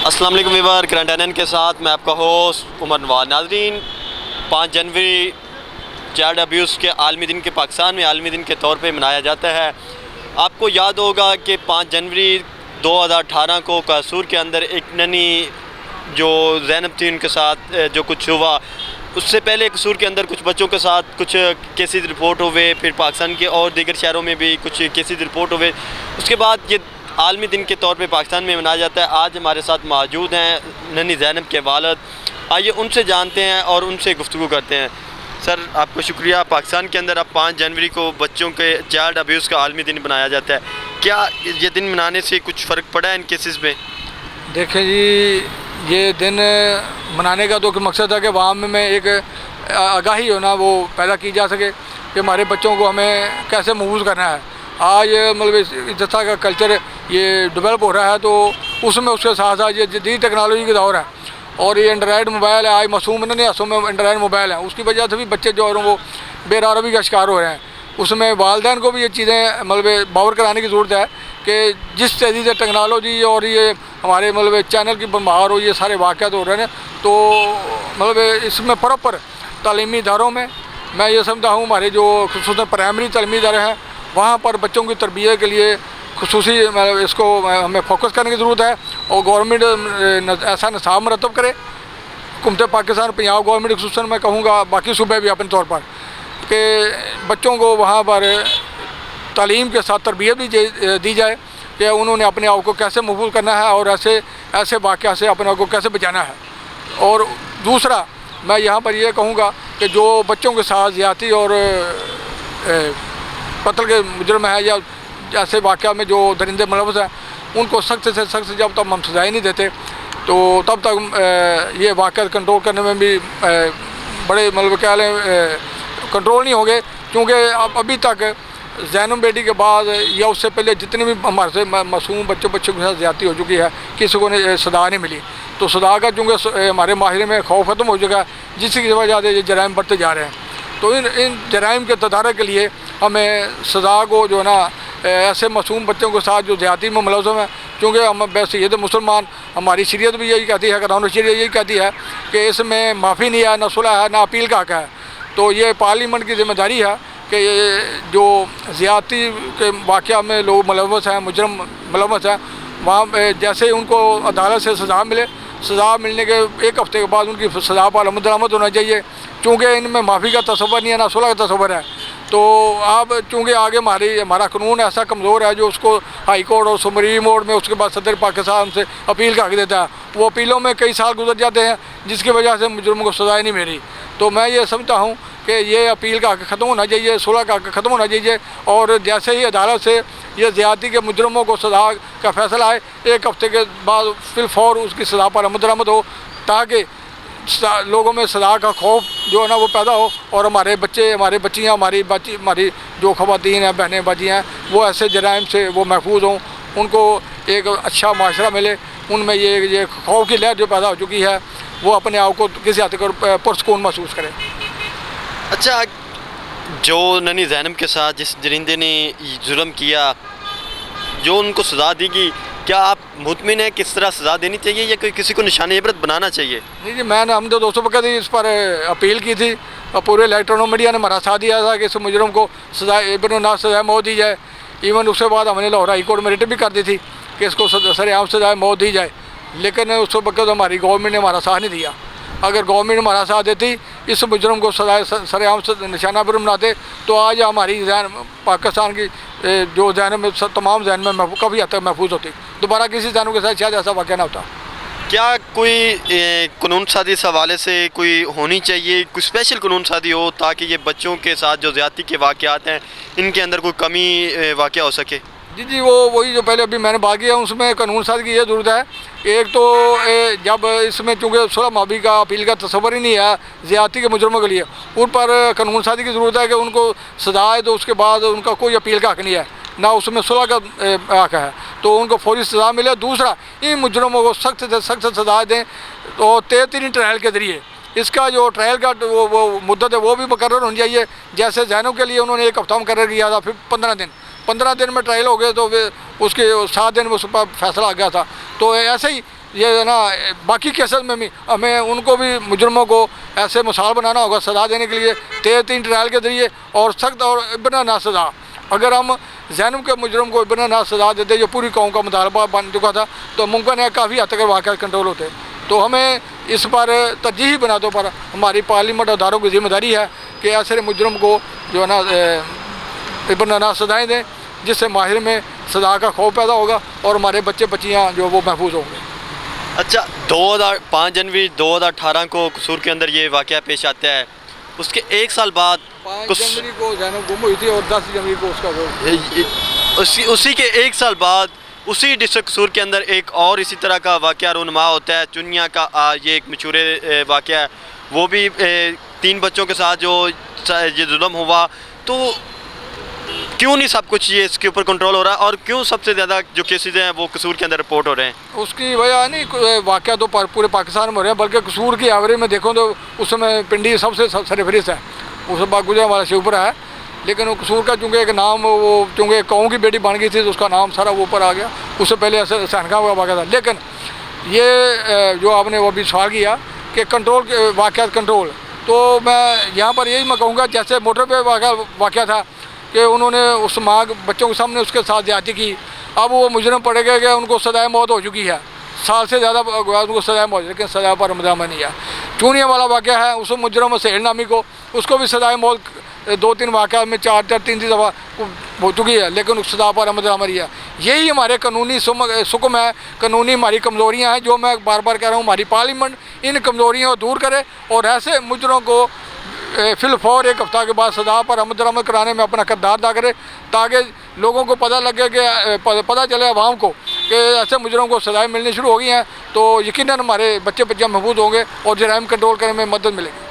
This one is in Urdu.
السلام علیکم ویور، کرنٹ این کے ساتھ میں آپ کا ہوسٹ عمر نواز۔ ناظرین، 5 جنوری چائلڈ ابیوز کے عالمی دن کے پاکستان میں عالمی دن کے طور پہ منایا جاتا ہے۔ آپ کو یاد ہوگا کہ 5 جنوری 2018 کو قصور کے اندر ایک ننھی جو زینب تھی ان کے ساتھ جو کچھ ہوا، اس سے پہلے قصور کے اندر کچھ بچوں کے ساتھ کچھ کیسز رپورٹ ہوئے، پھر پاکستان کے اور دیگر شہروں میں بھی کچھ کیسز رپورٹ ہوئے۔ اس کے بعد یہ عالمی دن کے طور پہ پاکستان میں منایا جاتا ہے۔ آج ہمارے ساتھ موجود ہیں ننھی زینب کے والد، آئیے ان سے جانتے ہیں اور ان سے گفتگو کرتے ہیں۔ سر، آپ کو شکریہ۔ پاکستان کے اندر اب 5 جنوری کو بچوں کے چائلڈ ابیوز کا عالمی دن منایا جاتا ہے، کیا یہ دن منانے سے کچھ فرق پڑا ہے ان کیسز میں؟ دیکھیں جی، یہ دن منانے کا تو مقصد ہے کہ عوام میں ایک آگاہی ہونا وہ پیدا کی جا سکے کہ ہمارے بچوں کو ہمیں کیسے محفوظ کرنا ہے۔ آج مطلب جس طرح کا کلچر یہ ڈیولپ ہو رہا ہے تو اس میں اس کے ساتھ ساتھ یہ جدید ٹیکنالوجی کا دور ہے، اور یہ اینڈرائڈ موبائل ہے۔ آج معصوم نہیں اصل میں اینڈرائڈ موبائل ہیں، اس کی وجہ سے بھی بچے جو ہیں وہ بے روی کا شکار ہو رہے ہیں۔ اس میں والدین کو بھی یہ چیزیں مطلب باور کرانے کی ضرورت ہے کہ جس تیزی سے ٹیکنالوجی اور یہ ہمارے مطلب چینل کی بمبار ہو، یہ سارے واقعات ہو رہے ہیں، تو مطلب اس میں پراپر تعلیمی اداروں میں یہ سمجھتا ہوں ہمارے جو خصوصاً پرائمری تعلیمی ادارے ہیں وہاں پر بچوں کی تربیت کے لیے خصوصی اس کو ہمیں فوکس کرنے کی ضرورت ہے، اور گورنمنٹ ایسا نصاب مرتب کرے، حکومت پاکستان پنجاب گورنمنٹ خصوصاً میں کہوں گا، باقی صوبے بھی اپنے طور پر، کہ بچوں کو وہاں پر تعلیم کے ساتھ تربیت بھی دی جائے کہ انہوں نے اپنے آپ کو کیسے محفوظ کرنا ہے اور ایسے واقعات سے اپنے آپ کو کیسے بچانا ہے۔ اور دوسرا میں یہاں پر یہ کہوں گا کہ جو بچوں کے ساتھ زیادتی اور قتل کے مجرم ہے یا ایسے واقعات میں جو درندے ملوث ہیں ان کو سخت سے سخت جب تک ہم سزائیں نہیں دیتے تو تب تک یہ واقعات کنٹرول کرنے میں بھی بڑے مطلب کیا لیں کنٹرول نہیں ہوں گے، کیونکہ ابھی تک زینب بیٹی کے بعد یا اس سے پہلے جتنے بھی ہمارے سے معصوم بچوں کے ساتھ زیادتی ہو چکی ہے کسی کو سزا نہیں ملی، تو سزا کا چونکہ ہمارے معاشرے میں خوف ختم ہو چکا ہے، جس کی وجہ سے یہ جرائم بڑھتے جا رہے ہیں۔ تو ان جرائم کے تدارک کے لیے ہمیں سزا کو جو ہے نا ایسے معصوم بچوں کے ساتھ جو زیادتی میں ملزم ہیں، کیونکہ ہم بحیثیت مسلمان ہماری شریعت بھی یہی کہتی ہے، قانون شریعت یہی کہتی ہے کہ اس میں معافی نہیں ہے، نہ صلح ہے، نہ اپیل کا حق ہے۔ تو یہ پارلیمنٹ کی ذمہ داری ہے کہ جو زیادتی کے واقعہ میں لوگ ملوث ہیں، مجرم ملوث ہیں، وہاں جیسے ان کو عدالت سے سزا ملے، سزا ملنے کے 1 ہفتے کے بعد ان کی سزا پر عمل درآمد ہونا چاہیے، چونکہ ان میں معافی کا تصور نہیں ہے، نہ صلح کا تصور ہے۔ تو اب چونکہ آگے ہمارا قانون ایسا کمزور ہے جو اس کو ہائی کورٹ اور سپریم کورٹ میں اس کے بعد صدر پاکستان سے اپیل کا حق دیتا ہے، وہ اپیلوں میں کئی سال گزر جاتے ہیں جس کی وجہ سے مجرموں کو سزائیں نہیں ملی۔ تو میں یہ سمجھتا ہوں کہ یہ اپیل کا حق ختم ہونا چاہیے، صلح کا حق ختم ہونا چاہیے، اور جیسے ہی عدالت سے یہ زیادتی کے مجرموں کو سزا کا فیصلہ آئے 1 ہفتے کے بعد فی الفور اس کی سزا پر عمل درآمد ہو، تاکہ لوگوں میں سزا کا خوف جو ہے نا وہ پیدا ہو، اور ہمارے بچے، ہماری بچیاں، ہماری جو خواتین ہیں، بہنیں باجی ہیں، وہ ایسے جرائم سے وہ محفوظ ہوں، ان کو ایک اچھا معاشرہ ملے، ان میں یہ خوف کی لہر جو پیدا ہو چکی ہے وہ اپنے آپ کو کسی حد تک پرسکون محسوس کرے۔ اچھا، جو ننھی زینب کے ساتھ جس درندے نے ظلم کیا، جو ان کو سزا دی گئی، کیا آپ مطمئن ہیں کس طرح سزا دینی چاہیے یا کوئی کسی کو نشان عبرت بنانا چاہیے؟ جی، میں نے ہم 200 وقت ہی اس پر اپیل کی تھی، اور پورے الیکٹرانک میڈیا نے ہمارا ساتھ دیا تھا کہ اس مجرم کو سزا عبرتناک سزائے موت دی جائے۔ ایون اس کے بعد ہم نے لاہور ہائی کورٹ میں ریٹ بھی کر دی تھی کہ اس کو سرعام سزائے موت دی جائے، لیکن اس وقت ہماری گورنمنٹ نے ہمارا ساتھ نہیں دیا۔ اگر گورنمنٹ ہمارا ساتھ دیتی، اس مجرم کو سزائے سرعام نشانہ عبرت بناتے، تو آج ہماری پاکستان کی جو ذہن میں تمام ذہن میں کافی حد تک محفوظ ہوتی، دوبارہ کسی ذہنوں کے ساتھ شاید ایسا واقعہ نہ ہوتا۔ کیا کوئی قانون سازی اس حوالے سے کوئی ہونی چاہیے، کوئی اسپیشل قانون سازی ہو تاکہ یہ بچوں کے ساتھ جو زیادتی کے واقعات ہیں ان کے اندر کوئی کمی واقع ہو سکے؟ جی، وہی جو پہلے ابھی میں نے بات کیا، اس میں قانون سازی کی یہ ضرورت ہے۔ ایک تو جب اس میں چونکہ صلح معافی کا اپیل کا تصور ہی نہیں ہے زیادتی کے مجرموں کے لیے، ان پر قانون سازی کی ضرورت ہے کہ ان کو سزا ہے تو اس کے بعد ان کا کوئی اپیل کا حق نہیں ہے، نہ اس میں صلح کا حق ہے، تو ان کو فوری سزا ملے۔ دوسرا، ان مجرموں کو سخت سے سخت سزا دیں، تو 13 ٹرائل کے ذریعے اس کا جو ٹرائل کا وہ مدت ہے وہ بھی مقرر ہونی چاہیے۔ جیسے زینب کے لیے انہوں نے 1 ہفتہ مقرر کیا تھا، پھر 15 دن میں ٹرائل ہو گئے، تو اس کے 7 دن میں اس پر فیصلہ آ گیا تھا۔ تو ایسے ہی یہ نا باقی کیسز میں بھی ہمیں ان کو بھی مجرموں کو ایسے مثال بنانا ہوگا سزا دینے کے لیے 3 ٹرائل کے ذریعے اور سخت اور بنا نہ سزا. اگر ہم زینب کے مجرم کو بنا نہ سزا دیتے جو پوری قوم کا مطالبہ بن چکا تھا تو ممکن ہے کافی حد تک واقعات کنٹرول ہوتے. تو ہمیں اس پر ترجیحی بناتوں پر ہماری پارلیمنٹ اداروں کی ذمہ داری ہے کہ ایسے مجرم کو جو ہے نا بنا نہ سزائیں دیں جس سے ماہر میں سزا کا خوف پیدا ہوگا اور ہمارے بچے بچیاں جو وہ محفوظ ہوں گے. اچھا 5 جنوری 2018 کو قصور کے اندر یہ واقعہ پیش آتا ہے. اس کے 1 سال بعد 5 جنوری کو زینب گم ہوئی تھی اور 10 جنوری کو اس کا اسی کے 1 سال بعد اسی ڈسٹرکٹ قصور کے اندر ایک اور اسی طرح کا واقعہ رونما ہوتا ہے. چنیا کا یہ ایک مشہور واقعہ ہے. وہ بھی 3 بچوں کے ساتھ جو یہ ظلم ہوا. تو کیوں نہیں سب کچھ یہ اس کے اوپر کنٹرول ہو رہا ہے اور کیوں سب سے زیادہ جو کیسز ہیں وہ قصور کے اندر رپورٹ ہو رہے ہیں؟ اس کی وجہ نہیں واقعہ تو پورے پاکستان میں ہو رہے ہیں بلکہ قصور کی ایوریج میں دیکھو تو اس میں پنڈی سب سے سرفہرست ہے. اس بعد گزرا ہمارا شیوپورہ ہے لیکن وہ قصور کا چونکہ ایک نام وہ چونکہ قوم کی بیٹی بن گئی تھی تو اس کا نام سارا وہ اوپر آ گیا. اس سے پہلے سہنگاہ کا واقعہ تھا. لیکن یہ جو آپ نے وہ بھی سوال کیا کہ کنٹرول واقعات کنٹرول تو میں یہاں پر یہی میں کہوں گا جیسے موٹر پہ واقعہ تھا کہ انہوں نے اس ماں بچوں کے سامنے اس کے ساتھ زیادتی کی. اب وہ مجرم پڑے گئے کہ ان کو سزائے موت ہو چکی ہے. سال سے زیادہ ان کو سزائے موت لیکن سزا پر عمل نہیں ہے. چونیا والا واقعہ ہے اس مجرم سہیل نامی کو اس کو بھی سزائے موت 2-3 واقعات میں 4-3 دفعہ ہو چکی ہے لیکن اس سزا پر عمل ہے. یہی ہمارے قانونی سکم ہے قانونی ہماری کمزوریاں ہیں جو میں بار بار کہہ رہا ہوں ہماری پارلیمنٹ ان کمزوریوں کو دور کرے اور ایسے مجرموں کو فی الفور 1 ہفتہ کے بعد سزا پر عمل کرانے میں اپنا کردار ادا کرے تاکہ لوگوں کو پتہ لگے کہ پتہ چلے عوام کو کہ ایسے مجرموں کو سزائیں ملنی شروع ہو گئی ہیں تو یقیناً ہمارے بچے بچیاں محفوظ ہوں گے اور جرائم کنٹرول کرنے میں مدد ملے گی.